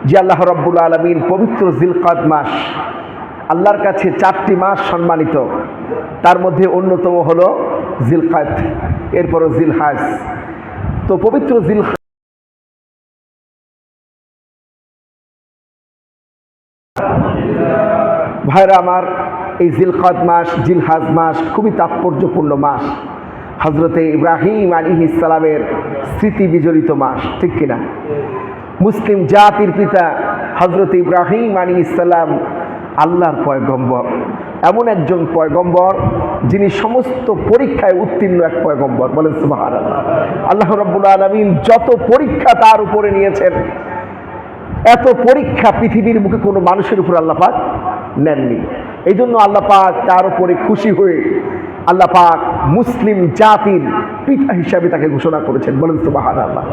যে আল্লাহ রাব্বুল আলামিন পবিত্র জিলকাদ মাস, আল্লাহর কাছে 4টি মাস সম্মানিত, তার মধ্যে অন্যতম হলো জিলকাদ, এরপরও জিলহাজ। তো পবিত্র ভাইরা আমার, এই জিলকাদ মাস, জিলহাজ মাস খুবই তাৎপর্যপূর্ণ মাস। হজরতে ইব্রাহিম আলাইহিস সালামের স্মৃতি বিজড়িত মাস, ঠিক কিনা? মুসলিম জাতির পিতা হজরতে ইব্রাহিম আলাইহিস সালাম আল্লাহর পয়গম্বর, এমন একজন পয়গম্বর যিনি সমস্ত পরীক্ষায় উত্তীর্ণ এক পয়গম্বর। বলেন সুবহানাল্লাহ। আল্লাহ রাব্বুল আলামিন যত পরীক্ষা তার উপরে নিয়েছেন, এত পরীক্ষা পৃথিবীর মুখে কোনো মানুষের উপর আল্লাহ পাক নেননি। এই জন্য আল্লাহ পাক তার উপরে খুশি হয়ে আল্লাহ পাক মুসলিম জাতির পিতা হিসাবে তাকে ঘোষণা করেছেন। বলেন সুবহানাল্লাহ।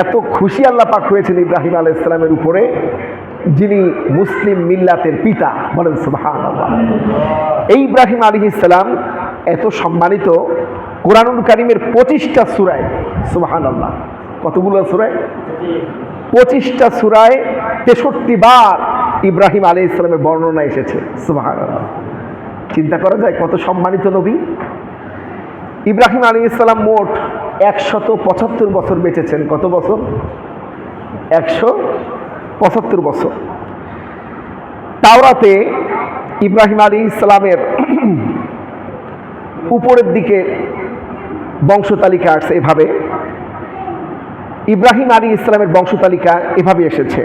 এত খুশি আল্লাহ পাক হয়েছেন ইব্রাহিম আলাইহিস সালামের উপরে, যিনি মুসলিম মিল্লাতের পিতা। বলেন সুবহানাল্লাহ। এই ইব্রাহিম আলাইহিস সালাম এত সম্মানিত, কোরআনুল কারীমের 25টা সূরায়, সুবহানাল্লাহ, কতগুলো সূরায়? 25টা সূরায় 63 বার ইব্রাহিম আলাইহিস সালামের বর্ণনা এসেছে। সুবহানাল্লাহ। চিন্তা করা যায় কত সম্মানিত নবী। ইব্রাহিম আলাইহিস সালাম মোট 175 বছর বেঁচেছেন। কত বছর? 175 বছর। তাওরাতে ইব্রাহিম আলাইহিস সালামের উপরের দিকে বংশতালিকা আসছে এভাবে। ইব্রাহিম আলাইহিস সালামের বংশতালিকা এভাবে এসেছে: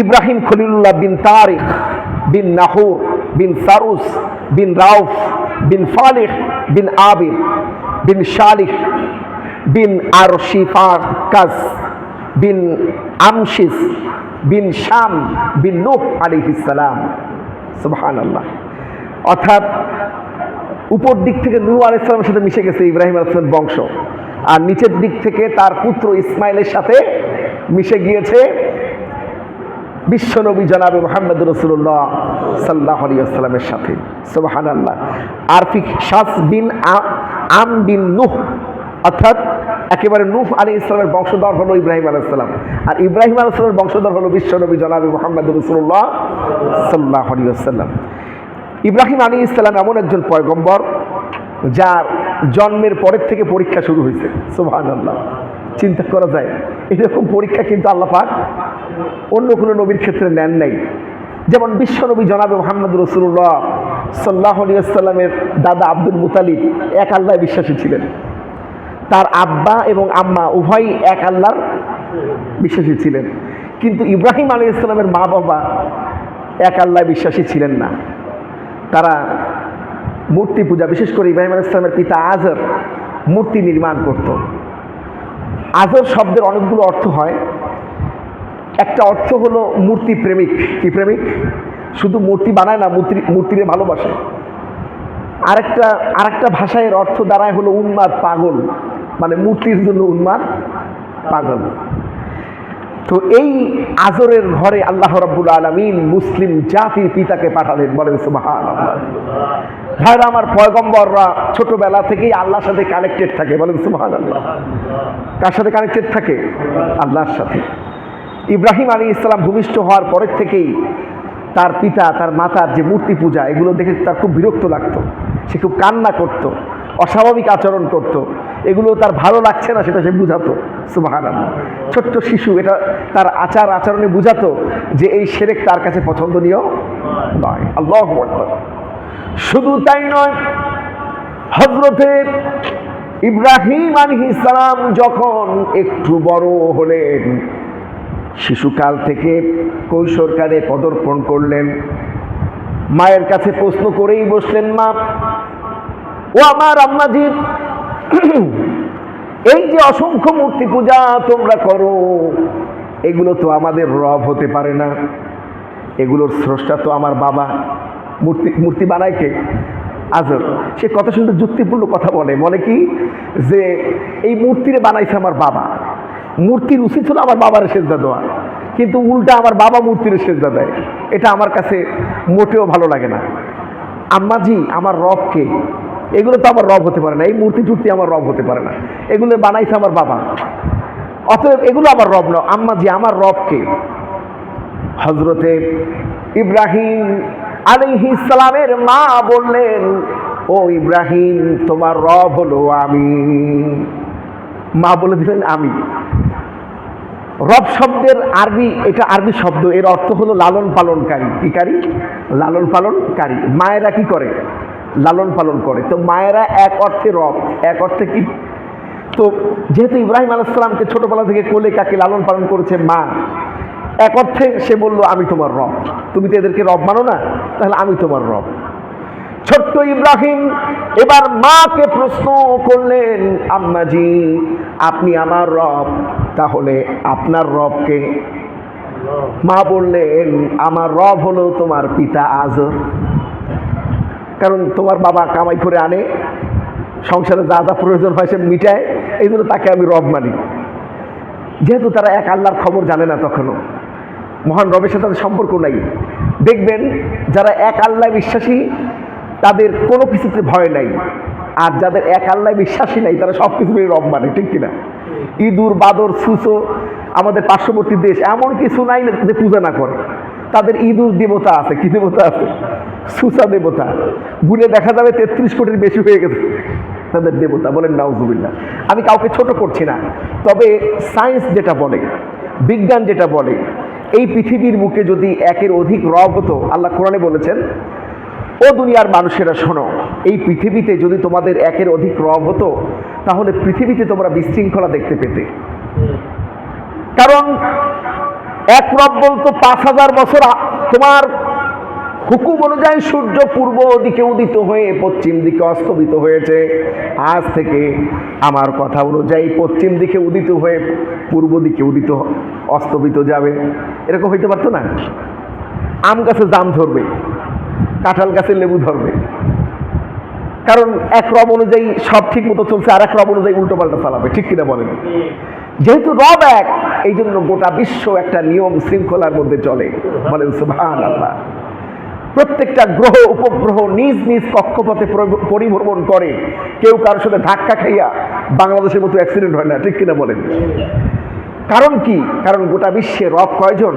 ইব্রাহিম খলিলুল্লাহ বিন তারিক বিন নাহুর বিন সারুস বিন রাউফ বিন ফালিহ বিন আবির বিন শালিহ বিন আরশিফাকাস বিন আমশিস বিন শাম বিন নূহ আলাইহিস সালাম। সুবহানাল্লাহ। অর্থাৎ উপর দিক থেকে নূহ আলাইহিস সালামের সাথে মিশে গেছে ইব্রাহিম আলাইহিস সালামের বংশ, আর নিচের দিক থেকে তার পুত্র ইসমাইলের সাথে মিশে গিয়েছে বিশ্বনবী জনাবে মুহাম্মদ রাসূলুল্লাহ সাল্লাল্লাহু আলাইহি ওয়াসাল্লামের সাথে। সুবহানাল্লাহ। আরফিক শাস বিন আম বিন নূহ, অর্থাৎ একেবারে নূহ আলাইহিস সালামের বংশধর হলো ইব্রাহিম আলাইহিস সালাম, আর ইব্রাহিম আলাইহিস সালামের বংশধর হলো বিশ্বনবী জনাবে মুহাম্মদ রাসূলুল্লাহ সাল্লাল্লাহু আলাইহি ওয়াসাল্লাম। ইব্রাহিম আলাইহিস সালাম এমন একজন পয়গম্বর যার জন্মের পরের থেকে পরীক্ষা শুরু হয়েছে। সুবহানাল্লাহ। চিন্তা করা যায় এরকম পরীক্ষা কিন্তু আল্লাহ পাক অন্য কোনো নবীর ক্ষেত্রে নেন নাই। যেমন বিশ্বনবী জনাবে মুহাম্মদ রাসূলুল্লাহ সাল্লাল্লাহু আলাইহি ওয়াসাল্লামের দাদা আব্দুল মুতালিব এক আল্লাহয় বিশ্বাসী ছিলেন, তার আব্বা এবং আম্মা উভয়ই এক আল্লাহর বিশ্বাসী ছিলেন, কিন্তু ইব্রাহিম আলাইহিস সালামের মা বাবা এক আল্লাহয় বিশ্বাসী ছিলেন না। তারা মূর্তি পূজা, বিশেষ করে ইব্রাহিম আলাইহিস সালামের পিতা আজর মূর্তি নির্মাণ করত। আজর শব্দের অনেকগুলো অর্থ হয়। একটা অর্থ হলো মূর্তি প্রেমিক। কি প্রেমিক? শুধু মূর্তি বানায় না, মূর্তিরে ভালোবাসে। আরেকটা ভাষায় এর অর্থ দাঁড়ায় হলো উন্মাদ, পাগল, মানে মূর্তির জন্য উন্মাদ, পাগল। তো এই আজরের ঘরে আল্লাহ রাব্বুল আলামিন মুসলিম জাতির পিতাকে পাঠালেন। বলেন সুবহানাল্লাহ। ভাইরা আমার, পয়গম্বররা ছোটবেলা থেকেই আল্লাহর সাথে কানেক্টেড থাকে। বলেন সুবহানাল্লাহ। কার সাথে কানেক্টেড থাকে? আল্লাহর সাথে। ইব্রাহিম আলাইহিস সালাম ভূমিষ্ঠ হওয়ার পরের থেকেই তার পিতা, তার মাতার যে মূর্তি পূজা, এগুলো দেখে তার খুব বিরক্ত লাগতো। সে খুব কান্না করত, অস্বাভাবিক আচরণ করত, এগুলো তার ভালো লাগছে না সেটা সে বুঝাতো। সুবহানাল্লাহ। ছোট্ট শিশু এটা তার আচরণে বুঝাতো যে এই শিরক তার কাছে পছন্দনীয় নয়। আল্লাহু আকবার। শুধু তাই নয়, হযরতে ইব্রাহিম আলাইহিস সালাম যখন একটু বড় হলেন, শিশুকাল থেকে কৈশোরকালে পদার্পণ করলেন, মায়ের কাছে প্রশ্ন করেই বসলেন, মা ও আমার আম্মাজি, এই যে অসংখ্য মূর্তি পূজা তোমরা করো, এগুলো তো আমাদের রব হতে পারে না, এগুলোর স্রষ্টা তো আমার বাবা। মূর্তি বানায় কে? আজর। সে কত সুন্দর যুক্তিপূর্ণ কথা বলে, বলে কি যে এই মূর্তিরে বানাইছে আমার বাবা, মূর্তির উচিত হলো আমার বাবার সেজদা দেওয়া, কিন্তু উল্টা আমার বাবা মূর্তির সেজদা দেয়। এটা আমার কাছে মোটেও ভালো লাগে না। আম্মাজি, আমার রব কে? এগুলো তো আমার রব হতে পারে না, এই মূর্তি টুর্তি আমার রব হতে পারে না, এগুলো বানাইছে আমার বাবা। অতএব এগুলো আমার রব না। আম্মাজি, আমার রবকে? হযরতে ইব্রাহিম আলাইহিস সালামের মা বললেন, ও ইব্রাহিম, তোমার রব হলো আমি। মা বলে দিলেন আমি। রব শব্দের আরবি, এটা আরবি শব্দ, এর অর্থ হলো লালন পালনকারী। কি কারি? লালন পালনকারী। মায়েরা কি করে? লালন পালন করে। তো মায়েরা এক অর্থে রব, এক অর্থে কি? তো যেহেতু ইব্রাহিম আলাইহিস সালামকে ছোটবেলা থেকে কোলে কাকে লালন পালন করেছে মা, এক অর্থে সে বলল আমি তোমার রব। তুমি তো এদেরকে রব মানো না, তাহলে আমি তোমার রব। ছোট্ট ইব্রাহিম এবার মাকে প্রশ্ন করলেন, আম্মাজি, আপনি আমার রব, তাহলে আপনার রবকে? মা বললেন, আমার রব হলো তোমার পিতা আজর। কারণ তোমার বাবা কামাই করে আনে, সংসারে যা যা প্রয়োজন হয় সে মিটায়, এই জন্য তাকে আমি রব মানি। যেহেতু তারা এক আল্লাহর খবর জানে না, তখনও মহান রবের সাথে তাদের সম্পর্ক নাই। দেখবেন যারা এক আল্লাহ বিশ্বাসী তাদের কোনো কিছুতে ভয় নাই, আর যাদের এক আল্লাহ বিশ্বাসী নাই তারা সব কিছু রব মানে, ঠিক কিনা? ইঁদুর, বাদর, সুসো, আমাদের পার্শ্ববর্তী দেশ এমন কিছু নাই যে পূজা না করে। তাদের ইঁদুর দেবতা আছে। কি দেবতা আছে? সুসা দেবতা। গুনে দেখা যাবে 33 কোটির বেশি হয়ে গেছে তাদের দেবতা। বলেন নাউজুবিল্লাহ। আমি কাউকে ছোট করছি না, তবে সায়েন্স যেটা বলে, বিজ্ঞান যেটা বলে, এই পৃথিবীর বুকে যদি একের অধিক রব হতো, আল্লাহ কোরআনে বলেছেন, ও দুনিয়ার মানুষেরা শোনো, এই পৃথিবীতে যদি তোমাদের একের অধিক রব হতো, তাহলে পৃথিবীতে তোমরা বিশৃঙ্খলা দেখতে পেতে। কারণ এক রব বলতো 5000 বছর তোমার হুকুম অনুযায়ী সূর্য পূর্ব দিকে উদিত হয়ে পশ্চিম দিকে অস্তমিত হয়েছে, আজ থেকে আমার কথা অনুযায়ী পশ্চিম দিকে উদিত হয়ে পূর্ব দিকে উদিত অস্তমিত যাবে। এরকম হইতে পারতো না? আম গাছে জাম ধরবে, কাঁঠাল গাছে লেবু ধরবে, কারণ এক রব অনুযায়ী সব ঠিক মতো চলছে, আর এক রব অনুযায়ী উল্টো পাল্টা চালাবে, ঠিক কিনা বলেন? যেহেতু রব এক, এই জন্য গোটা বিশ্ব একটা নিয়ম শৃঙ্খলার মধ্যে চলে। বলেন সুবহানাল্লাহ। প্রত্যেকটা গ্রহ উপগ্রহ নিজ নিজ কক্ষপথে পরিভ্রমণ করে, কেউ কারোর সাথে ধাক্কা খাইয়া বাংলাদেশের মতো অ্যাক্সিডেন্ট হয় না, ঠিক কিনা বলেন? কারণ কি? কারণ গোটা বিশ্বে রব কয়জন?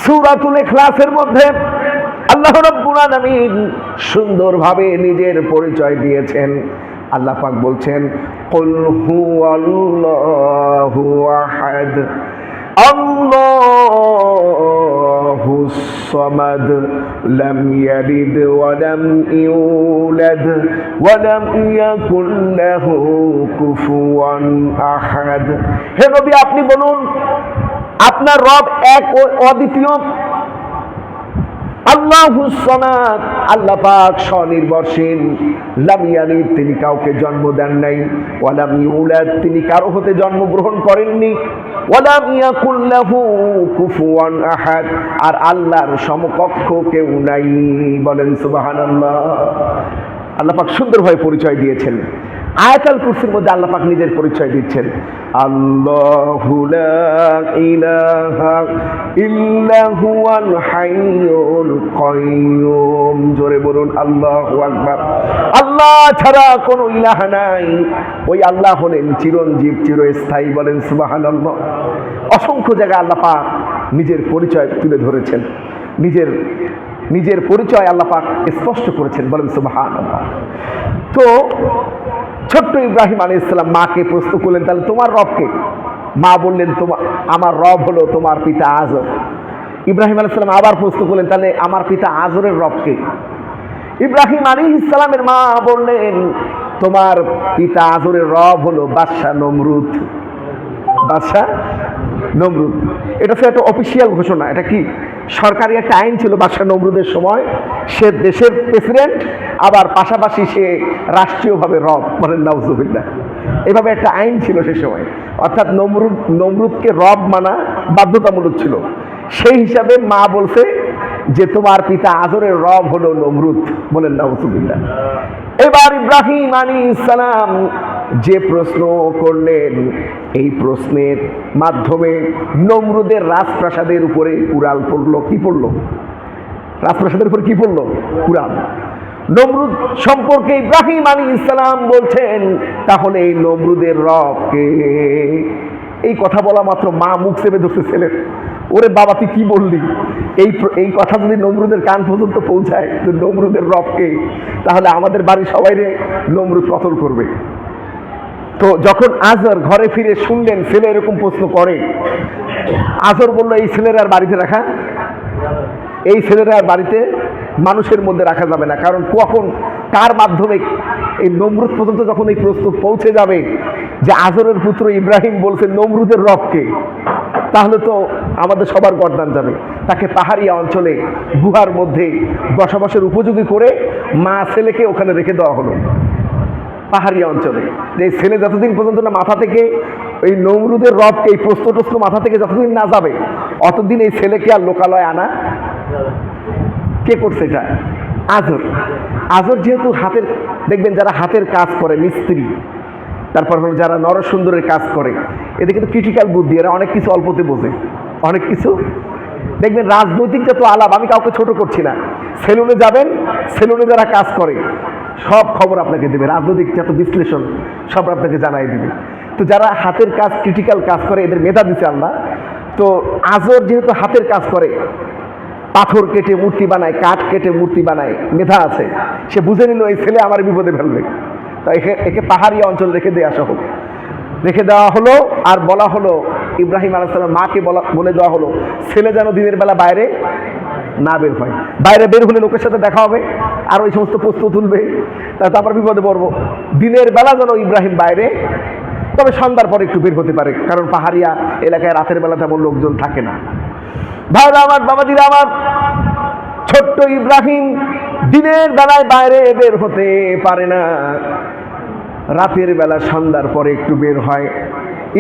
সূরাতুল ইখলাসের মধ্যে আল্লাহ রাব্বুল আলামিন সুন্দরভাবে নিজের পরিচয় দিয়েছেন। আল্লাহ পাক বলছেন, কুল হুয়াল্লাহু আহাদ আল্লাহুস সামাদ লাম ইয়ালিদ ওয়া লাম ইউলাদ ওয়া লাম ইয়াকুল লাহু কুফুয়ান আহাদ। হে নবী, আপনি বলুন, আপনার রব এক ও অদ্বিতীয়। আল্লাহুস সামাদ, আল্লাহ পাক স্বনির্ভরশীল। লাম ইয়ালিদ, তিনি কাউকে জন্ম দেন নাই। ওয়া লাম ইউলাদ, তিনি কারো হতে জন্মগ্রহণ করেননি। ওয়া লাম ইয়াকুল লাহু কুফুয়ান আহাদ, আর আল্লাহর সমকক্ষ কেউ নাই। বলেন সুবহানাল্লাহ। আল্লাহ পাক সুন্দরভাবে পরিচয় দিয়েছেন। আয়াতুল কুরসির মধ্যে আল্লাহ পাক নিজের পরিচয় দিচ্ছেন, আল্লাহু লা ইলাহা ইল্লা হুয়াল হাইয়ুল কাইয়্যুম। জোরে বলুন আল্লাহু আকবার। আল্লাহ ছাড়া কোনো ইলাহ নাই, ওই আল্লাহ হলেন চিরঞ্জীব, চিরস্থায়ী। বলেন সুবহানাল্লাহ। অসংখ্য জায়গায় আল্লাহ পাক নিজের পরিচয় তুলে ধরেছেন, নিজের পরিচয় আল্লাহ পাক স্পষ্ট করেছেন। বলেন সুবহানাল্লাহ। তো ছোট্ট ইব্রাহিম আলাইহিস সালাম মাকে প্রশ্ন করলেন, তাহলে তোমার রবকে? মা বললেন, আমার রব হলো তোমার পিতা আজর। ইব্রাহিম আলাইহিস সালাম আবার প্রশ্ন করলেন, তাহলে আমার পিতা আজরের রবকে? ইব্রাহিম আলাইহিস সালামের মা বললেন, তোমার পিতা আজরের রব হলো বাদশা নমরুদ। বাদশা নমরুদ, এটা তো একটা অফিসিয়াল ঘোষণা। এটা কি সরকারি একটা আইন ছিল বাদশা নমরুদের সময়। সে দেশের প্রেসিডেন্ট, আবার পাশাপাশি সে রাষ্ট্রীয়ভাবে রব। বলেন নাউজুবিল্লাহ। এভাবে একটা আইন ছিল সে সময়, অর্থাৎ নমরুদকে রব মানা বাধ্যতামূলক ছিল। সেই হিসাবে মা বলছে যে তোমার পিতা আজরের রব হলো নমরুদ। বলেন নাউজুবিল্লাহ। এবার ইব্রাহিম আলাইহিস সালাম যে প্রশ্ন করলেন, এই প্রশ্নের মাধ্যমে নমরুদের রাজপ্রাসাদের উপরে কুরাল পড়লো। কি পড়লো? রাজপ্রাসাদের উপরে কি পড়লো? কুরাল। নমরুদ সম্পর্কে ইব্রাহিম আলাইহিস সালাম বলছেন, তাহলে এই নমরুদের রব কে? এই কথা বলা মাত্র মা মুখ চেপে ধরছে ছেলের, ওরে বাবা তুই কি বললি? এই কথা যদি নমরুদের কান পর্যন্ত পৌঁছায় যে নমরুদের রব কে, তাহলে আমাদের বাড়ির সবাইরে নমরুদ কতল করবে। তো যখন আজর ঘরে ফিরে শুনলেন ছেলে এরকম প্রশ্ন করে, আজর বলল, এই ছেলেরা আর বাড়িতে রাখা, এই ছেলেরা আর বাড়িতে মানুষের মধ্যে রাখা যাবে না। কারণ কখন কার মাধ্যমে এই নমরুদ পর্যন্ত যখন এই প্রশ্ন পৌঁছে যাবে যে আজরের পুত্র ইব্রাহিম বলছে নমরুদের রবকে, তাহলে তো আমাদের সবার গর্দান যাবে। তাকে পাহাড়িয়া অঞ্চলে গুহার মধ্যে বসবাসের উপযোগী করে মা ছেলেকে ওখানে রেখে দেওয়া হলো পাহাড়িয়া অঞ্চলে। যে ছেলে যতদিন পর্যন্ত না মাথা থেকে এই নমরুদের রবকে এই প্রশ্ন মাথা থেকে যতদিন না যাবে, অতদিন এই ছেলেকে আর লোকালয়ে আনা। কে করছে এটা? আজর। আজর যেহেতু হাতের, দেখবেন যারা হাতের কাজ করে মিস্ত্রি, তারপর হলো যারা নরসুন্দরের কাজ করে, এদের কিন্তু ক্রিটিক্যাল বুদ্ধি, এরা অনেক কিছু অল্পতে বোঝে, অনেক কিছু। দেখবেন রাজনৈতিকটা তো আলাপ, আমি কাউকে ছোট করছি না। সেলুনে যাবেন, সেলুনে যারা কাজ করে সব খবর আপনাকে দেবে, রাজনৈতিক যত বিশ্লেষণ সব আপনাকে জানাই দেবে। তো যারা হাতের কাজ, ক্রিটিক্যাল কাজ করে, এদের মেধা দিচ্ছে আল্লাহ। তো আজর যেহেতু হাতের কাজ করে, পাথর কেটে মূর্তি বানায়, কাঠ কেটে মূর্তি বানায়, মেধা আছে, সে বুঝে নিল এই ছেলে আমার বিপদে ফেলবে। তাই একে পাহাড়িয়া অঞ্চল রেখে দেওয়া হলো। আর বলা হলো ইব্রাহিম আলাইহিস সালাম মাকে বলে দেওয়া হলো ছেলে যেন দিনের বেলা বাইরে না বের হয়। বাইরে বের হলে লোকের সাথে দেখা হবে আর ওই সমস্ত প্রশ্ন তুলবে, তাতে আমরা বিপদে পড়বো। দিনের বেলা যেন ইব্রাহিম বাইরে, তবে সন্ধ্যার পরে একটু বের হতে পারে, কারণ পাহাড়িয়া এলাকায় রাতের বেলা তেমন লোকজন থাকে না। ভাইরা আমার, বাবাজিরা আমার, ছোট্ট ইব্রাহিম দিনের বেলায় বাইরে বের হতে পারে না, রাতের বেলা সন্ধ্যার পরে একটু বের হয়।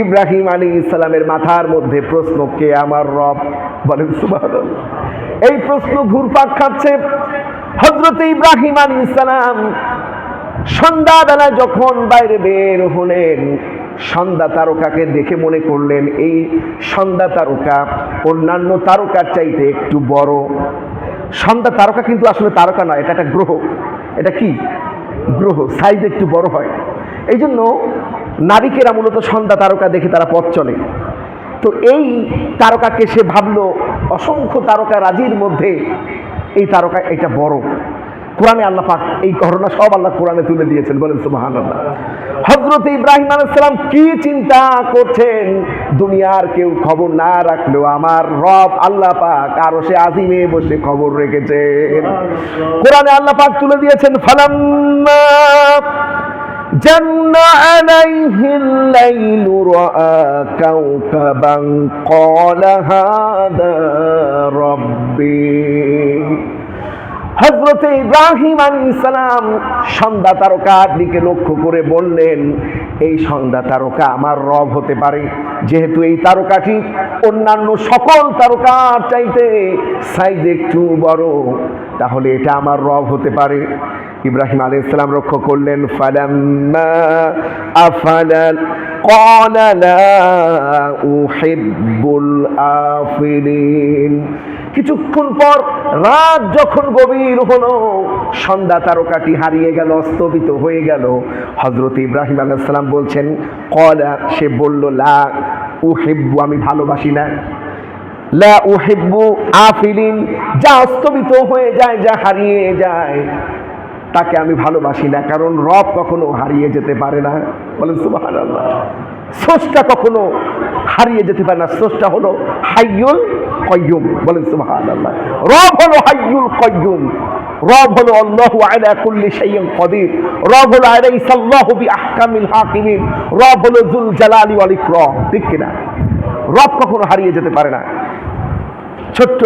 ইব্রাহিম আলাইহিস সালামের মাথার মধ্যে প্রশ্ন, কে আমার রব? বলেন সুবহানাল্লাহ। এই প্রশ্ন ঘুরপাক খাচ্ছে। হযরত ইব্রাহিম আলাইহিস সালাম সন্ধ্যাবেলা যখন বাইরে বের হলেন, সন্ধ্যা তারকাকে দেখে মনে করলেন এই সন্ধ্যা তারকা অন্যান্য তারকার চাইতে একটু বড়। সন্ধ্যা তারকা কিন্তু আসলে তারকা নয়, এটা একটা গ্রহ। এটা কি গ্রহ? সাইজ একটু বড় হয়। এই জন্য নাবিকেরা মূলত সন্ধ্যা তারকা দেখে তারা পথ চলে। তো এই তারকাকে সে ভাবলো অসংখ্য তারকা রাজির মধ্যে এই তারকা এটা বড়। কোরআনে আল্লাহ পাক এই ঘটনা সব আল্লাহ কোরআনে তুলে দিয়েছেন, বলেন সুবহানাল্লাহ। হযরত ইব্রাহিম আলাইহিস সালাম কি চিন্তা করছেন, দুনিয়ার কেউ খবর না রাখলেও আমার রব আল্লাহ পাক আরশে আজিমে বসে খবর রেখেছেন। কোরআনে আল্লাহ পাক তুলে দিয়েছেন, ফালাম্মা জান্না আলাইহিল লাইলু রাআ কাওকাবান ক্বালা হাদা রাব্বি। হযরত ইব্রাহিম আলাইহিস সালাম সন্ধ্যা তারকার দিকে লক্ষ্য করে বললেন, এই সন্ধ্যা তারকা আমার রব হতে পারে। যেহেতু এই তারকাটি অন্যান্য সকল তারকার চাইতে সাইজ একটু বড়, তাহলে এটা আমার রব হতে পারে। ইব্রাহিম আলাইহিস সালাম লক্ষ্য করলেন, ফালাম্মা আফালাল ক্বালা লা উহিব্বুল আফিলিন। কিছুক্ষণ পর রাত যখন গভীর হলো, সন্ধ্যা তারকাটি হারিয়ে গেল, স্তবিত হয়ে গেল। হযরত ইব্রাহিম আলাইহিস সালাম বলছেন, ক্বালা, সে বলল, লা উহিব্বু, আমি ভালোবাসি না। লা উহিব্বু আফিলিন, যা স্তবিত হয়ে যায়, যা হারিয়ে যায়, তাকে আমি ভালোবাসি না। কারণ রব কখনো হারিয়ে যেতে পারে না, বলেন সুবহানাল্লাহ। স্রষ্টা কখনো হারিয়ে যেতে পারে না। স্রষ্টা হলো হাইয়ুল কাইয়ুম, বলেন সুবহানাল্লাহ। রব হলো হাইয়ুল কাইয়ুম, রব হলো আল্লাহু আলা কুল্লি শাইইন কাদির, রব হলো আলাইসাল্লাহু বিআহকামিল হাকিমিন, রব হলো যুল জালালি ওয়াল ইকরাম। ঠিক কিনা? রব কখনো হারিয়ে যেতে পারে না। ছোট্ট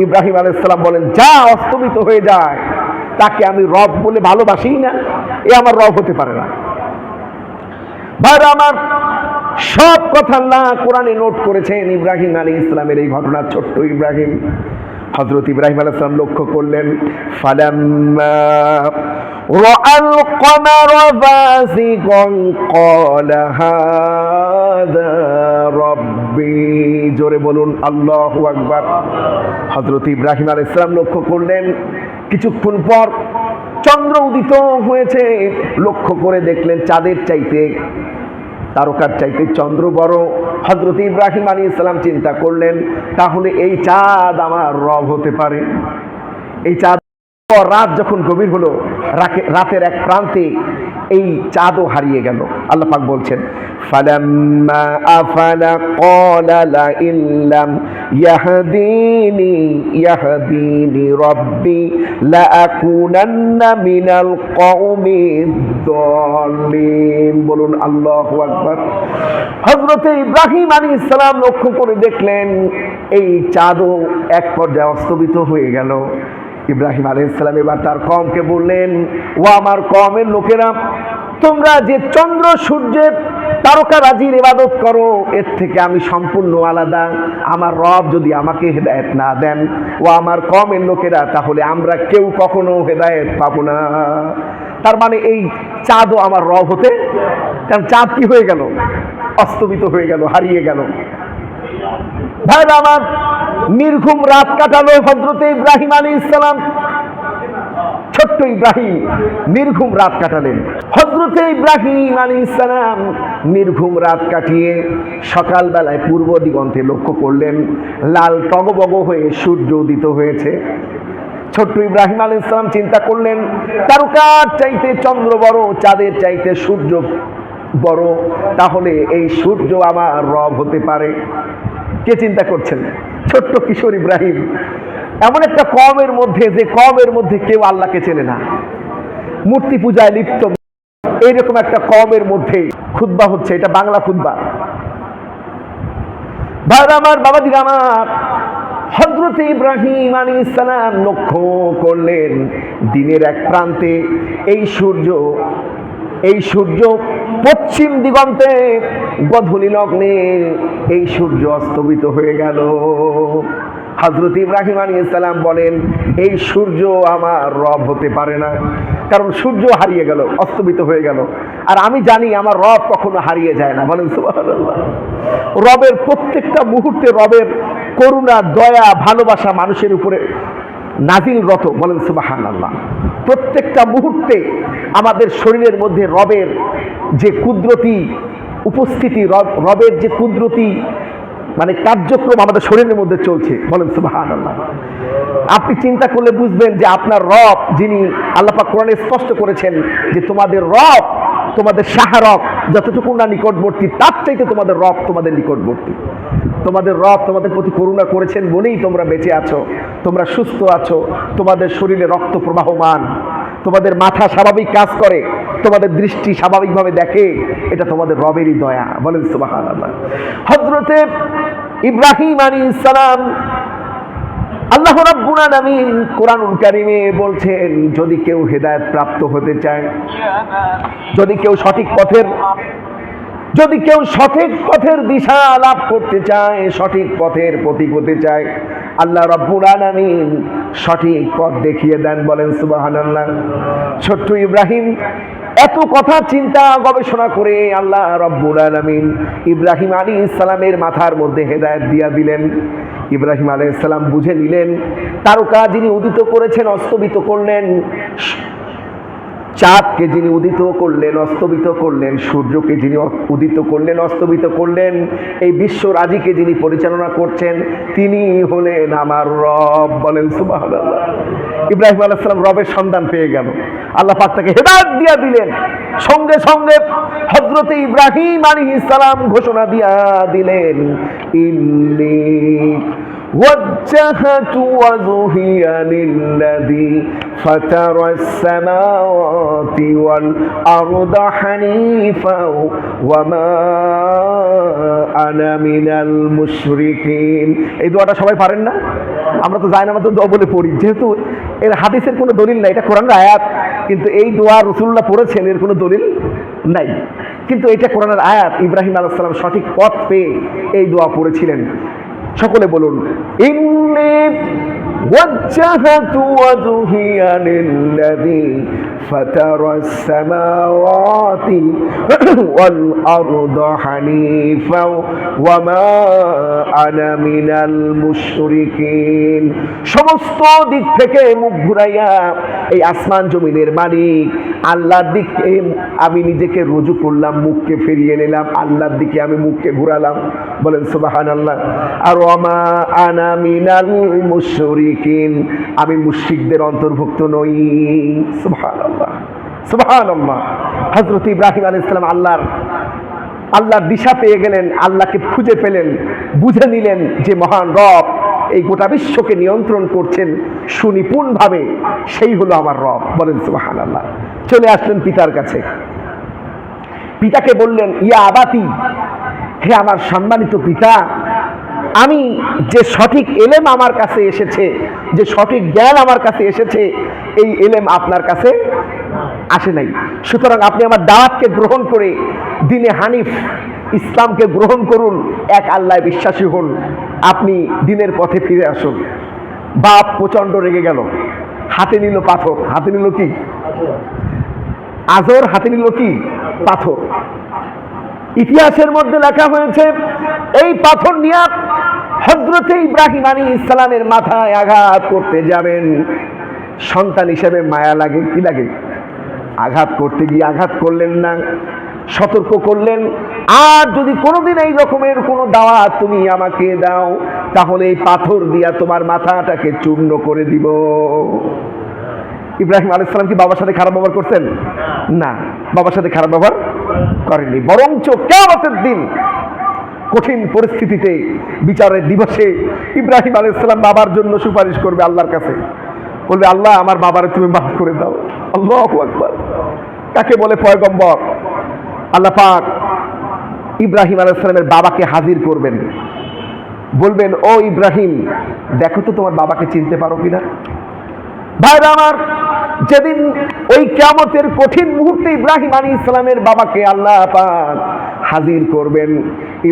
ইব্রাহিম আলাইহিস সালাম বলেন, যা অস্তমিত হয়ে যায় তাকে আমি রব বলে ভালোবাসি না, এ আমার রব হতে পারে না। ভাইরা আমার, সব কথা আল্লাহ কোরআনে নোট করেছেন ইব্রাহিম আলাইহিস সালামের এই ঘটনা। ছোট্ট ইব্রাহিম, হযরত ইব্রাহিম আলাইহিস সালাম লক্ষ্য করলেন, ফালাম্মা রাআল কমারা বাযিগান ক্বালা হাযা রাব্বি। জোরে বলুন আল্লাহু আকবার। হযরত ইব্রাহিম আলাইহিস সালাম লক্ষ্য করলেন কিছুক্ষণ পর চন্দ্র উদিত হয়েছে, লক্ষ্য করে দেখলেন চাঁদের চাইতে, তারকার চাইতে চন্দ্র বড়। হযরত ইব্রাহিম আলাইহিস সালাম চিন্তা করলেন, তাহলে এই চাঁদ আমার রব হতে পারে। এই চাঁদ, রাত যখন গভীর হলো, রাতের এক প্রান্তে এই চাঁদও হারিয়ে গেল। আল্লাহ পাক বলছেন, ফালাম্মা আফালা ক্বালা লা ইল্লাম ইয়াহদিনি রাব্বি লা আকুনান্না মিনাল কওমিদ দাল্লিন। বলুন আল্লাহু আকবার। হযরত ইব্রাহিম আলাইহিস সালাম লক্ষ্য করে দেখলেন এই চাঁদও এক পর্যায়ে অস্তমিত হয়ে গেল। ইব্রাহিম আলাইহিস সালাম এবার তার কওমকে বললেন, ও আমার কওমের লোকেরা, তোমরা যে চন্দ্র সূর্যের তারকারাজির ইবাদত করো, এর থেকে আমি সম্পূর্ণ আলাদা। আমার রব যদি আমাকে হেদায়েত না দেন, ও আমার কওমের লোকেরা, তাহলে আমরা কেউ কখনো হেদায়েত পাবো না। তার মানে এই চাঁদও আমার রব হতে, কারণ চাঁদ কি হয়ে গেল? অস্তমিত হয়ে গেল, হারিয়ে গেল। ভাইরা আমার, নির্ঘুম রাত কাটালো হযরত ইব্রাহিম আলাইহিস সালাম। ছোট্ট ইব্রাহিম নির্ঘুম রাত কাটালেন। হযরত ইব্রাহিম আলাইহিস সালাম নির্ঘুম রাত কাটিয়ে সকালবেলায় পূর্ব দিগন্তে লক্ষ্য করলেন, লাল টগবগ হয়ে সূর্য উদিত হয়েছে। ছোট্ট ইব্রাহিম আলাইহিস সালাম চিন্তা করলেন, তারকার চাইতে চন্দ্র বড়, চাঁদের চাইতে সূর্য বড়, তাহলে এই সূর্য আমার রব হতে পারে। কে চিন্তা করছেন? ছোট্ট কিশোর ইব্রাহিম। এমন একটা কওমের মধ্যে, যে কওমের মধ্যে কেউ আল্লাহকে চেনে না, মূর্তি পূজায় লিপ্ত, এইরকম একটা কওমের মধ্যে খুতবা হচ্ছে। এটা বাংলা খুতবা। ভাইরা আমার, বাবাজিরা আমার, হযরত ইব্রাহিম আলাইহিস সালাম লক্ষ্য করলেন দিনের এক প্রান্তে এই সূর্য পশ্চিম দিগন্তে গধূলি লগ্নে এই সূর্য অস্তমিত হয়ে গেল। হযরত ইব্রাহিম আলাইহিস সালাম বলেন, এই সূর্য আমার রব হতে পারে না, কারণ সূর্য হারিয়ে গেল, অস্তমিত হয়ে গেল। আর আমি জানি আমার রব কখনো হারিয়ে যায় না। বলেন সুবহানাল্লাহ। রবের প্রত্যেকটা মুহূর্তে রবের করুণা, দয়া, ভালোবাসা মানুষের উপরে নাজিলরত। বলেন সুবহানাল্লাহ। প্রত্যেকটা মুহূর্তে আমাদের শরীরের মধ্যে রবের যে কুদরতি উপস্থিতি, রবের যে কুদরতি মানে কার্যক্রম আমাদের শরীরের মধ্যে চলছে। বলেন সুবহানাল্লাহ। আপনি চিন্তা করলে বুঝবেন যে আপনার রব, যিনি আল্লাহ পাক কোরআনে স্পষ্ট করেছেন যে তোমাদের রব, তোমাদের শাহরব যতটুকু না নিকটবর্তী, তার চাইতে তোমাদের রব তোমাদের নিকটবর্তী। তোমাদের রব তোমাদের প্রতি করুণা করেছেন বলেই তোমরা বেঁচে আছো, তোমরা সুস্থ আছো, তোমাদের শরীরে রক্ত প্রবাহমান, তোমাদের মাথা স্বাভাবিক কাজ করে, তোমাদের দৃষ্টি স্বাভাবিকভাবে দেখে। এটা তোমাদের রবেরই দয়া। বলেন সুবহানাল্লাহ। হযরতে ইব্রাহিম আলাইহিস সালাম, আল্লাহ রাব্বুল আলামিন কোরআনুল কারীমে বলছেন, যদি কেউ হেদায়েত প্রাপ্ত হতে চায়, যদি কেউ সঠিক পথের দিশা লাভ করতে চায়, সঠিক পথের প্রতীক হতে চায়, আল্লাহ রাব্বুল আলামিন সঠিক পথ দেখিয়ে দেন। বলেন সুবহানাল্লাহ। ছোট্ট ইব্রাহিম এত কথা চিন্তা গবেষণা করে আল্লাহ রাব্বুল আলামিন ইব্রাহিম আলাইহিস সালামের মাথার মধ্যে হেদায়েত দিয়া দিলেন। ইব্রাহিম আলাইহিস সালাম বুঝে নিলেন, তারকা যিনি উদিত করেছেন, অস্তমিত করলেন, চাঁদকে যিনি উদিত করলেন, অস্তমিত করলেন, সূর্যকে যিনি উদিত করলেন, অস্তমিত করলেন, এই বিশ্ব রাজিকে যিনি পরিচালনা করছেন, তিনি হলেন আমার রব। বলেন সুবহানাল্লাহ। ইব্রাহিম আলাইহিস সালাম রবের সন্ধান পেয়ে গেল। আল্লাহ পাক তাকে হেদায়েত দিয়া দিলেন। সঙ্গে সঙ্গে হযরত ইব্রাহিম আলাইহিস সালাম ঘোষণা দিয়া দিলেন, ইন্নী وجهت وجهي للذي فطر السماوات والأرض حنيفا وما أنا من المشركين। এই দোয়াটা সবাই পারেন না? আমরা তো জানি না, আমরা তো দোয়া বলে পড়ি, যেহেতু এর হাদিসের কোনো দলিল নাই, এটা কোরআনের আয়াত, কিন্তু এই দোয়া রাসূলুল্লাহ পড়েছেন, এর কোনো দলিল নাই, কিন্তু এটা কোরআনের আয়াত। ইব্রাহিম আলাইহিস সালাম সঠিক পথ পেয়ে এই দোয়া পড়েছিলেন। সকলে বলুন, ইন্নী وجهت وجهي للذي فطر السماوات والأرض حنيفا وما أنا من المشركين। সমস্ত দিক থেকে মুখ ঘুরাইয়া এই আসমান জমিনের মালিক আল্লাহর দিকে আমি নিজেকে রুজু করলাম, মুখকে ফিরিয়ে নিলাম, আল্লাহর দিকে আমি মুখকে ঘুরালাম। বলেন সুবহানাল্লাহ। আর ওয়ামা আনা মিনাল মুশরিকিন, আমি মুশরিকদের অন্তর্ভুক্ত নই। সুবহানাল্লাহ, সুবহানাল্লাহ। হযরত ইব্রাহিম আলাইহিস সালাম আল্লাহর দিশা পেয়ে গেলেন, আল্লাহকে খুঁজে পেলেন, বুঝে নিলেন যে মহান রব এই গোটা বিশ্বকে নিয়ন্ত্রণ করছেন সুনিপুণভাবে, সেই হলো আমার রব। বলেন সুবহানাল্লাহ। চলে আসলেন পিতার কাছে, পিতাকে বললেন, ইয়া আবাতি, হে আমার সম্মানিত পিতা, আমি যে সঠিক এলেম আমার কাছে এসেছে, যে সঠিক জ্ঞান আমার কাছে এসেছে, এই এলেম আপনার কাছে আসে নাই। সুতরাং আপনি আমার দাওয়াতকে গ্রহণ করে দ্বীনে হানিফ ইসলামকে গ্রহণ করুন, এক আল্লাহয় বিশ্বাসী হন, আপনি দ্বীনের পথে ফিরে আসুন। বাপ প্রচন্ড রেগে গেল, হাতে নিল পাথর। হাতে নিল কি? আজর হাতে নিল কি? পাথর। ইতিহাসের মধ্যে লেখা হয়েছে এই পাথর নিয়ে হযরতে ইব্রাহিম আলাইহিস সালামের মাথায় আঘাত করতে যাবেন। সন্তান হিসেবে মায়া লাগে, কি লাগে? আঘাত করতে গিয়ে আঘাত করলেন না, সতর্ক করলেন, আর যদি কোনোদিন এই রকমের কোনো দাওয়াত তুমি আমাকে দাও, তাহলে এই পাথর দিয়া তোমার মাথাটাকে চূর্ণ করে দিব। ইব্রাহিম আলাইহিস সালাম কি বাবার সাথে খারাপ ব্যবহার করছেন? না, বাবার সাথে খারাপ ব্যবহার করেননি। বরঞ্চ কিয়ামতের দিন কঠিন পরিস্থিতিতে, বিচারের দিবসে ইব্রাহিম আলাইহিস সালাম বাবার জন্য সুপারিশ করবে আল্লাহর কাছে, বলবে, আল্লাহ আমার বাবারে তুমি মাফ করে দাও। আল্লাহু আকবার। কাকে বলে? পয়গম্বর। আল্লাহ পাক ইব্রাহিম আলাইহিস সালামের বাবাকে হাজির করবেন, বলবেন, ও ইব্রাহিম, দেখো তো তোমার বাবাকে চিনতে পারো কিনা। ভাইরা আমার, যেদিন ওই কিয়ামতের কঠিন মুহূর্তে ইব্রাহিম আলাইহিস সালামের বাবাকে আল্লাহ পাক হাজির করবেন,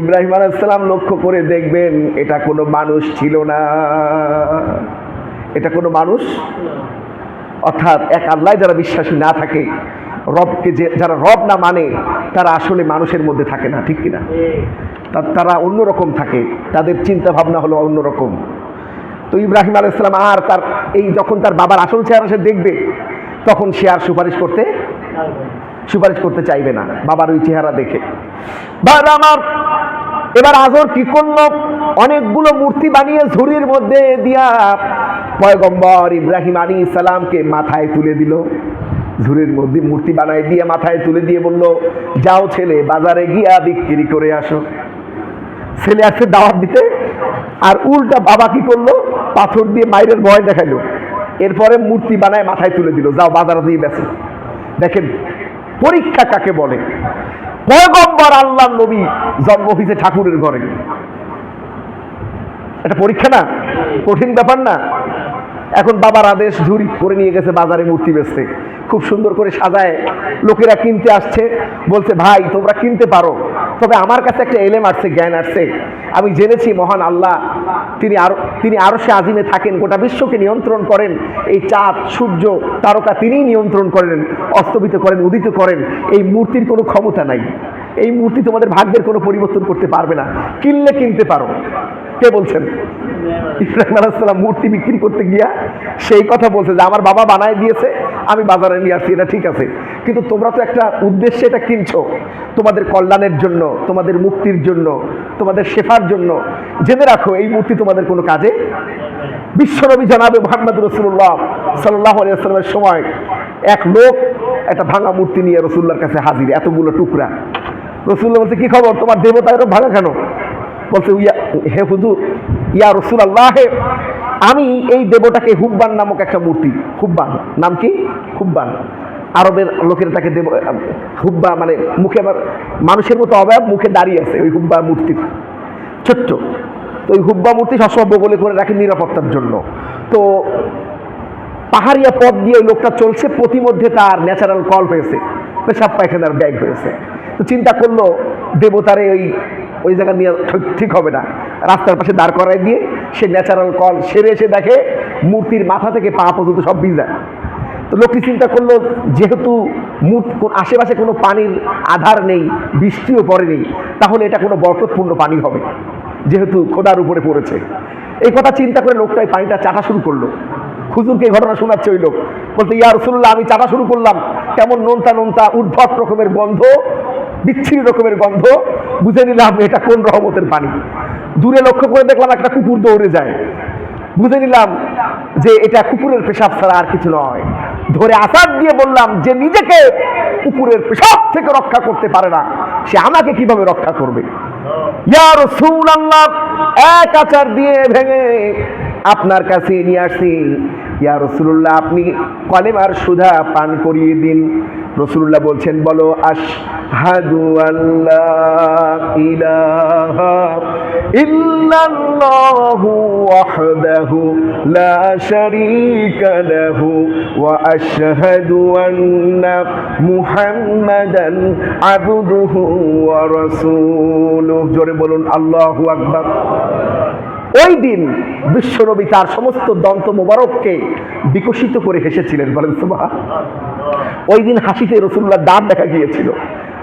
ইব্রাহিম আলাইহিস সালাম লক্ষ্য করে দেখবেন এটা কোনো মানুষ ছিল না, এটা কোনো মানুষ। অর্থাৎ এক আল্লাহ যারা বিশ্বাসী না থাকে, রবকে যারা রব না মানে, তারা আসলে মানুষের মধ্যে থাকে না, ঠিক কিনা? তারা অন্যরকম থাকে, তাদের চিন্তা ভাবনা হলো অন্যরকম। তো ইব্রাহিম আলাইহিস সালাম আর তার এই যখন তার বাবার আসল চেহারা সে দেখবে, তখন সে আর সুপারিশ করতে চাইবে না বাবার ওই চেহারা দেখে। বাবা আমার, এবার আজর কি করলো? অনেকগুলো মূর্তি বানিয়ে ঝুড়ির মধ্যে দিয়া পয়গম্বর ইব্রাহিম আলাইহিস সালামকে মাথায় তুলে দিল। ঝুড়ির মধ্যে মূর্তি বানায় দিয়ে মাথায় তুলে দিয়ে বলল, যাও ছেলে, বাজারে গিয়া বিক্রি করে আসো। ছেলে আসছে দাওয়াত দিতে, আর উল্টা বাবা কি করলো? পাথর দিয়ে মায়ের ভয় দেখাইলো। এরপরে মূর্তি বানায় মাথায় তুলে দিল, যাও বাজারে দিয়ে বেচো। দেখেন পরীক্ষা কাকে বলে। পয়গম্বর আল্লাহর নবী জন্ম হয়েছে ঠাকুরের ঘরে, এটা পরীক্ষা না? কঠিন ব্যাপার না? এখন বাবার আদেশ, ঝুড়ি করে নিয়ে গেছে বাজারে মূর্তি বেচতে, খুব সুন্দর করে সাজায় লোকেরা কিনতে আসছে। বলছে, ভাই তোমরা কিনতে পারো, তবে আমার কাছে একটা এলেম আসছে, জ্ঞান আসছে। আমি জেনেছি মহান আল্লাহ তিনি আরশে আজিমে থাকেন, গোটা বিশ্বকে নিয়ন্ত্রণ করেন। এই চাঁদ, সূর্য, তারকা তিনিই নিয়ন্ত্রণ করেন, অস্তমিত করেন, উদিত করেন। এই মূর্তির কোনো ক্ষমতা নাই, এই মূর্তি তোমাদের ভাগ্যের কোনো পরিবর্তন করতে পারবে না, কিনলে কিনতে পারো। কে বলছেন? ইব্রাহিম আলাইহিস সালাম মূর্তি বিক্রি করতে গিয়া সেই কথা বলছে যে আমার বাবা বানায় দিয়েছে, আমি বাজারে নিয়ে আসছি, এটা ঠিক আছে, কিন্তু তোমরা তো একটা উদ্দেশ্যে এটা কিনছো, তোমাদের কল্যাণের জন্য, তোমাদের মুক্তির জন্য, তোমাদের শেফার জন্য। জেনে রাখো এই মূর্তি তোমাদের কোনো কাজে। বিশ্বনবী জনাবে মুহাম্মদ রাসূলুল্লাহ সাল্লাল্লাহু আলাইহি ওয়াসাল্লামের সময় এক লোক একটা ভাঙা মূর্তি নিয়ে রাসূলুল্লাহর কাছে হাজির, এতগুলো টুকরা। রাসূলুল্লাহ বলছে, কি খবর, তোমার দেবতা এরকম ভাঙা কেন? বলছে, হে হুজুর, ইয়া রাসূলুল্লাহ, আমি এই দেবতাকে হুব্বান নামক একটা মূর্তি, হুব্বান নাম কি? হুব্বান। আরবের লোকের তাকে দেব, হুব্বা মানে মুখে আবার মানুষের মতো অবয়ব, মুখে দাঁড়িয়ে আছে, ওই হুব্বা মূর্তি ছোট্ট। তো ওই হুব্বা মূর্তি সবসময় বগলে করে রাখে নিরাপত্তার জন্য। তো পাহাড়িয়া পথ দিয়ে ওই লোকটা চলছে, প্রতিমধ্যে তার ন্যাচারাল কল হয়েছে, পেশাব পায়খানার ব্যাগ হয়েছে। তো চিন্তা করলো দেবতারে ওই জায়গা নিয়ে ঠিক হবে না, রাস্তার পাশে দাঁড় করায় দিয়ে সে ন্যাচারাল কল সেরে এসে দেখে মূর্তির মাথা থেকে পা পর্যন্ত সব ভিজা। তো লোকটি চিন্তা করলো, যেহেতু আশেপাশে কোনো পানির আধার নেই, বৃষ্টিও পড়েনি, তাহলে এটা কোনো বরকতপূর্ণ পানি হবে, যেহেতু খোদার উপরে পড়েছে। এই কথা চিন্তা করে লোকটা এই পানিটা চাটা শুরু করলো। হুজুরকে এই ঘটনা শোনাচ্ছে ওই লোক, বলতে ইয়া রাসূলুল্লাহ, আমি চাটা শুরু করলাম, কেমন নোনতা নোনতা উদ্ভট রকমের গন্ধ, বিচ্ছিরি রকমের গন্ধ। বুঝে নিলাম এটা কোন রহমতের পানি। দূরে লক্ষ্য করে দেখলাম একটা কুকুর দৌড়ে যায়। বুঝে নিলাম যে এটা কুকুরের পেশাব ছাড়া আর কিছু নয়। ধরে আসাদ দিয়ে বললাম, যে নিজেকে কুকুরের পেশাব থেকে রক্ষা করতে পারে না, সে আমাকে কিভাবে রক্ষা করবে? ইয়া রাসূলুল্লাহ, এক আচার দিয়ে ভেঙে আপনার কাছে নিয়ে আসছি। ইয়া রাসূলুল্লাহ, আপনি কলেমার সুধা পান করিয়ে দিন। রাসূলুল্লাহ বলছেন, বলো আশহাদু আল্লা ইলাহা ইল্লাল্লাহু ওয়াহদাহু লা শারীকা লাহু ওয়া আশহাদু আন্না মুহাম্মাদান আবদুহু ওয়া রাসূলুহু। জোরে বলুন আল্লাহু আকবার। ওই দিন বিশ্বনবী তার সমস্ত দন্ত মোবারককে বিকশিত করে হেসেছিলেন, বলেন সুবহান। ওই দিন হাসিতে রাসূলুল্লাহর দাঁত দেখা গিয়েছিল।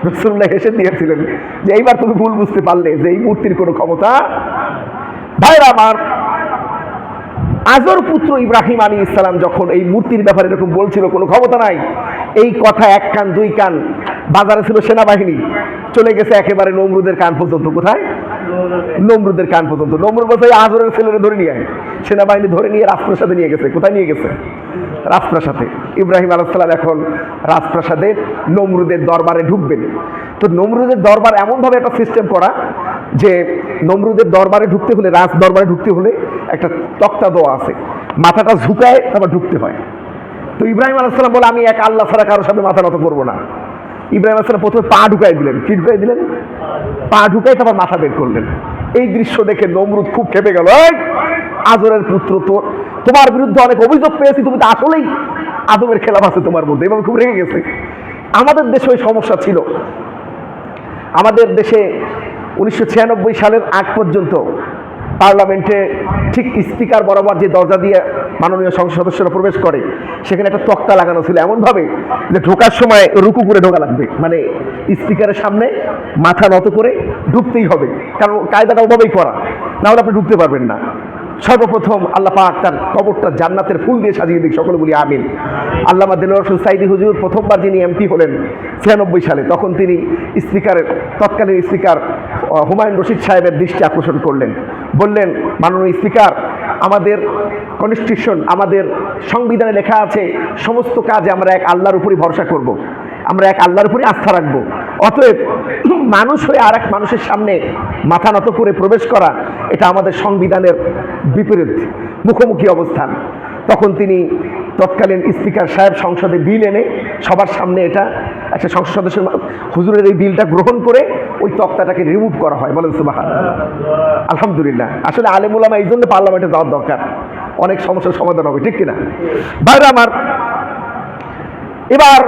রাসূলুল্লাহ হেসে দিয়েছিলেন যে এইবার তুমি ভুল বুঝতে পারলে যে এই মূর্তির কোনো ক্ষমতা। ভাইরা আমার, আজর পুত্র ইব্রাহিম আলাইহিস সালাম যখন এই মূর্তির ব্যাপারে এরকম বলছিল কোনো ক্ষমতা নাই, এই কথা এক কান দুই কান, বাজারে ছিল সেনাবাহিনী, চলে গেছে একেবারে নমরুদের কান পর্যন্ত। কোথায়? নমরুদের কান পর্যন্ত। নমরুদ বলছে আজরের ছেলেরা ধরে নিয়ে আয়। সেনাবাহিনী ধরে নিয়ে রাজপ্রাসাদে নিয়ে গেছে। কোথায় নিয়ে গেছে? রাজপ্রাসাদে। ইব্রাহিম আলাইহিস সালাম এখন রাজপ্রাসাদে নমরুদের দরবারে ঢুকবেন। তো নমরুদের দরবার এমনভাবে একটা সিস্টেম করা যে নমরুদের দরবারে ঢুকতে হলে, রাজ দরবারে ঢুকতে হলে একটা তক্তা দেওয়া আছে, মাথাটা ঝুঁকায় তারপর ঢুকতে হয়। তো ইব্রাহিম আলাইহিস সালাম বলে, আমি এক আল্লাহ ছাড়া কারোর সামনে মাথা নত করবো না। ইব্রাহিম আলাইহিস সালাম প্রথমে পা ঢুকাই দিলেন। কি ঢুকাই দিলেন? পা ঢুকাই তারপর মাথা বের করলেন। এই দৃশ্য দেখে নমরুদ খুব খেপে গেল। আজরের পুত্র, তোমার বিরুদ্ধে অনেক অভিযোগ পেয়েছি, তুমি তো আসলেই আদমের খেলাফ আছে তোমার মধ্যে। এভাবে খুব রেগে গেছে। আমাদের দেশে ওই সমস্যা ছিল। আমাদের দেশে 1996 সালের আগ পর্যন্ত পার্লামেন্টে ঠিক স্পিকার বরাবর যে দরজা দিয়ে মাননীয় সংসদ সদস্যরা প্রবেশ করে, সেখানে একটা তক্তা লাগানো ছিল এমনভাবে যে ঢোকার সময় রুকু করে ঢোকা লাগবে, মানে স্পিকারের সামনে মাথা নত করে ঢুকতেই হবে, কারণ কায়দাটা ওভাবেই করা, না হলে আপনি ঢুকতে পারবেন না। সর্বপ্রথম আল্লাহ পাক তার কবরটা জান্নাতের ফুল দিয়ে সাজিয়ে দিক, সকলে বলি আমিন। আল্লামা দেলোয়ার হোসেন সাইদি হুজুর প্রথমবার যিনি এমপি হলেন 96 সালে, তখন তিনি স্পিকারের, তৎকালীন স্পিকার হুমায়ুন রশিদ সাহেবের দৃষ্টি আকর্ষণ করলেন। বললেন, মাননীয় স্পিকার, আমাদের কনস্টিটিউশন, আমাদের সংবিধানে লেখা আছে সমস্ত কাজে আমরা এক আল্লাহর উপরই ভরসা করব, আমরা এক আল্লাহর উপরই আস্থা রাখবো। অতএব মানুষ হয়ে আর এক মানুষের সামনে মাথা নত করে প্রবেশ করা, এটা আমাদের সংবিধানের বিপরীত, মুখোমুখি অবস্থান। তখন তিনি তৎকালীন স্পিকার সাহেব সংসদে বিল এনে সবার সামনে এটা একটা সংসদ সদস্যের হুজুরের এই বিলটা গ্রহণ করে ওই তক্তাটাকে রিমুভ করা হয়। বলেন সুবহানাল্লাহ। আলহামদুলিল্লাহ। আসলে আলেম ওলামা এই জন্য পার্লামেন্টে যাওয়ার দরকার, অনেক সমস্যার সমাধান হবে, ঠিক কিনা? ভাইরা আমার, এবার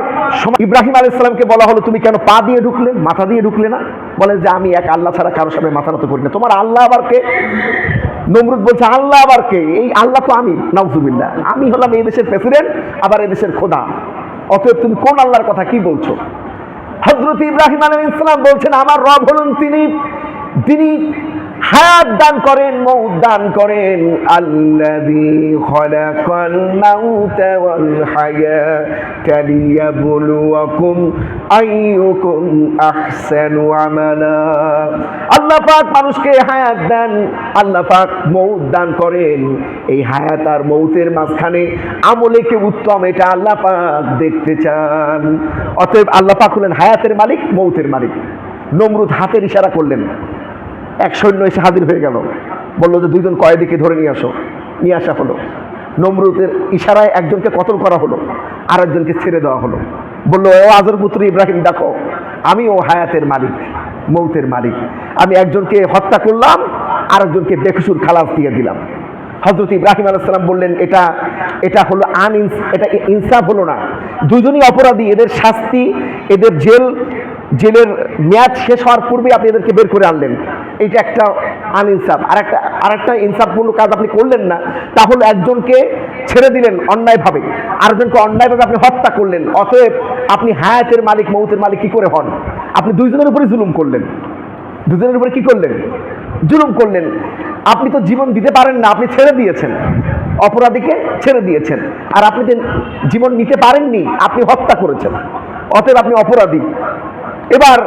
ইব্রাহিম আলাইহিস সালামকে বলা হলো, তুমি কেন পা দিয়ে ঢুকলে, মাথা দিয়ে ঢুকলে না? বলে যে আমি এক আল্লাহ ছাড়া কারোর সামনে মাথা নত করি না। তোমার আল্লাহ আবার কে? নমরুদ বলছে, আল্লাহ আবার কে? এই আল্লাহ তো আমি, নাউজুবিল্লাহ, আমি হলাম এই দেশের প্রেসিডেন্ট, আবার এই দেশের খোদা। অতএব তুমি কোন আল্লাহর কথা কি বলছো? হযরত ইব্রাহিম আলাইহিস সালাম বলছেন, আমার রব হলেন তিনি হায়াত দান করেন, মউত দান করেন। আল্লাযী খালাকাল মাউতা ওয়াল হায়াতা লিয়াবলুয়াকুম আইয়ুকুম আহসানু আমালা। আল্লাহ পাক মানুষকে হায়াত দেন, আল্লাহ পাক মউত দান করেন। এই হায়াত আর মউতের মাঝখানে আমলে কে উত্তম, এটা আল্লাহ পাক দেখতে চান। অতএব আল্লাহ পাক হলেন হায়াতের মালিক, মউতের মালিক। নমরুদ হাতের ইশারা করলেন, এক সৈন্য এসে হাজির হয়ে গেল, বললো যে দুইজন কয়েদিকে ধরে নিয়ে আসো। নিয়ে আসা হলো। নমরুদের ইশারায় একজনকে কতল করা হলো, আর একজনকে ছেড়ে দেওয়া হলো। বললো, ও আজর পুত্র ইব্রাহিম, দেখো আমি ও হায়াতের মালিক, মৌতের মালিক। আমি একজনকে হত্যা করলাম, আর একজনকে বেকসুর খালাস দিয়ে দিলাম। হযরত ইব্রাহিম আলাইহিস সালাম বললেন, এটা হলো এটা ইনসাফ হলো না। দুজনই অপরাধী, এদের শাস্তি, এদের জেলের মেয়াদ শেষ হওয়ার পূর্বে আপনি এদেরকে বের করে আনলেন, এটা একটা আনইনসাফ। আরেকটা ইনসাফপূর্ণ কাজ আপনি করলেন না, তাহলে একজনকে ছেড়ে দিলেন অন্যায়ভাবে, আরেকজনকে অন্যায়ভাবে আপনি হত্যা করলেন। অতএব আপনি হায়াতের মালিক মৌতের মালিক কি করে হন? আপনি দুইজনের উপরে জুলুম করলেন। দুজনের উপরে কি করলেন? জুলুম করলেন। আপনি তো জীবন দিতে পারেন না, আপনি ছেড়ে দিয়েছেন, অপরাধীকে ছেড়ে দিয়েছেন। আর আপনি যে জীবন নিতে পারেননি, আপনি হত্যা করেছেন, অতএব আপনি অপরাধী। এবার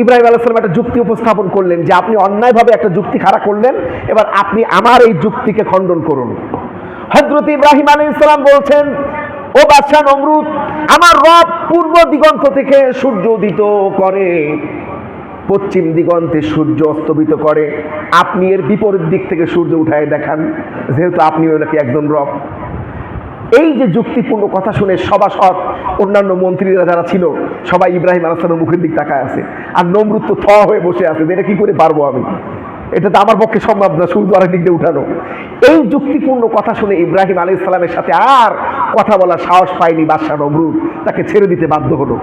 ইব্রাহিম আলাইহিস সালাম একটা যুক্তি উপস্থাপন করলেন যে আপনি অন্যায়ভাবে একটা যুক্তি খাড়া করলেন, এবার আপনি আমার এই যুক্তিকে খণ্ডন করুন। হযরত ইব্রাহিম আলাইহিস সালাম বলছেন, ও বাদশা নমরুদ, আমার রব পূর্ব দিগন্ত থেকে সূর্য উদিত করে, পশ্চিম দিগন্তে সূর্য অস্তমিত করে, আপনি এর বিপরীত দিক থেকে সূর্য উঠায় দেখান, যেহেতু আপনিও নাকি একজন রব। এই যে যুক্তিপূর্ণ কথা শুনে সভাসদ অন্যান্য মন্ত্রীরা যারা ছিল সবাই ইব্রাহিম আলাইহিস সালামের মুখের দিক তাকায় আছে, আর নমরুদ তো হয়ে বসে আছে, এটা কি করে পারবো আমি, এটা তো আমার পক্ষে সম্ভব না সূর্য আরেক দিক দিয়ে উঠানো। এই যুক্তিপূর্ণ কথা শুনে ইব্রাহিম আলাইহিস সালামের সাথে আর কথা বলার সাহস পায়নি বাদশা নমরুদ, তাকে ছেড়ে দিতে বাধ্য হলো।